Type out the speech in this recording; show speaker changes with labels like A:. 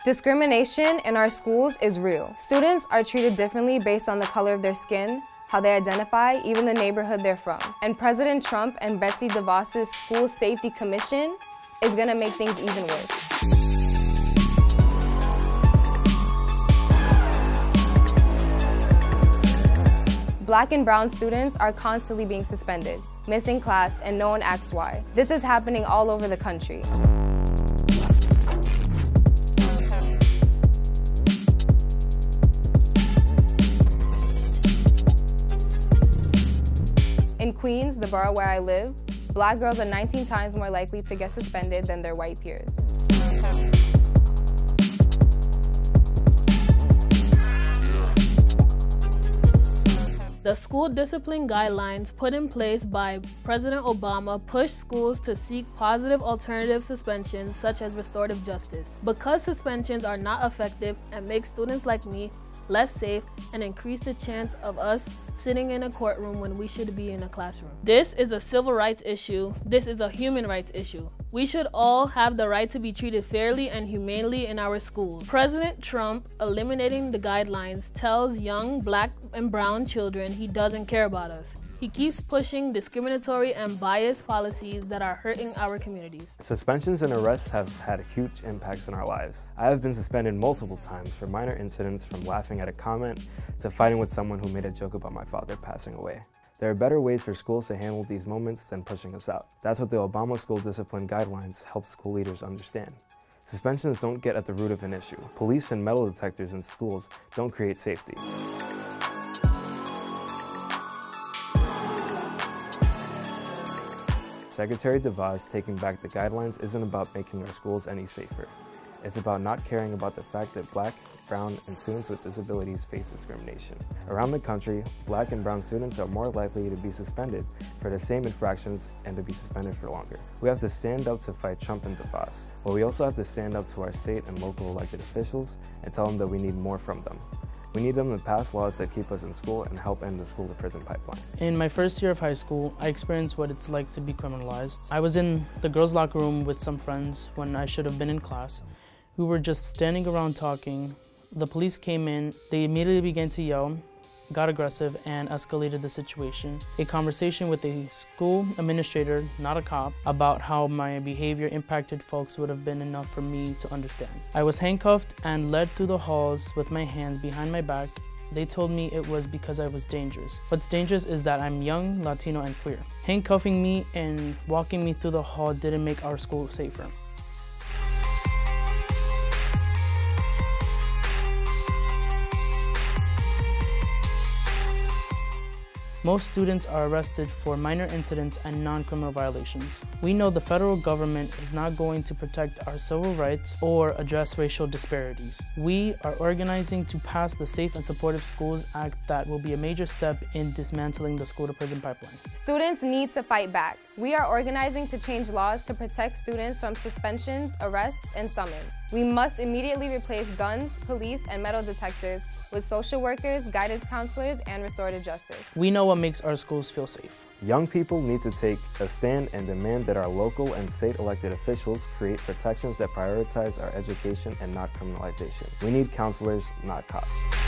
A: Discrimination in our schools is real. Students are treated differently based on the color of their skin, how they identify, even the neighborhood they're from. And President Trump and Betsy DeVos' School Safety Commission is gonna make things even worse. Black and brown students are constantly being suspended, missing class, and no one asks why. This is happening all over the country. In Queens, the borough where I live, Black girls are 19 times more likely to get suspended than their white peers.
B: The school discipline guidelines put in place by President Obama push schools to seek positive alternative suspensions such as restorative justice. Because suspensions are not effective and make students like me less safe and increase the chance of us sitting in a courtroom when we should be in a classroom. This is a civil rights issue. This is a human rights issue. We should all have the right to be treated fairly and humanely in our schools. President Trump eliminating the guidelines tells young Black and brown children he doesn't care about us. He keeps pushing discriminatory and biased policies that are hurting our communities.
C: Suspensions and arrests have had huge impacts in our lives. I have been suspended multiple times for minor incidents, from laughing at a comment to fighting with someone who made a joke about my father passing away. There are better ways for schools to handle these moments than pushing us out. That's what the Obama School Discipline Guidelines help school leaders understand. Suspensions don't get at the root of an issue. Police and metal detectors in schools don't create safety. Secretary DeVos taking back the guidelines isn't about making our schools any safer. It's about not caring about the fact that Black, brown, and students with disabilities face discrimination. Around the country, Black and brown students are more likely to be suspended for the same infractions and to be suspended for longer. We have to stand up to fight Trump and DeVos, but we also have to stand up to our state and local elected officials and tell them that we need more from them. We need them to pass laws that keep us in school and help end the school-to-prison pipeline.
D: In my first year of high school, I experienced what it's like to be criminalized. I was in the girls' locker room with some friends when I should have been in class. We were just standing around talking. The police came in, they immediately began to yell, got aggressive, and escalated the situation. A conversation with a school administrator, not a cop, about how my behavior impacted folks would have been enough for me to understand. I was handcuffed and led through the halls with my hands behind my back. They told me it was because I was dangerous. What's dangerous is that I'm young, Latino, and queer. Handcuffing me and walking me through the hall didn't make our school safer. Most students are arrested for minor incidents and non-criminal violations. We know the federal government is not going to protect our civil rights or address racial disparities. We are organizing to pass the Safe and Supportive Schools Act that will be a major step in dismantling the school-to-prison pipeline.
A: Students need to fight back. We are organizing to change laws to protect students from suspensions, arrests, and summons. We must immediately replace guns, police, and metal detectors with social workers, guidance counselors, and restorative justice.
D: We know what makes our schools feel safe.
C: Young people need to take a stand and demand that our local and state elected officials create protections that prioritize our education and not criminalization. We need counselors, not cops.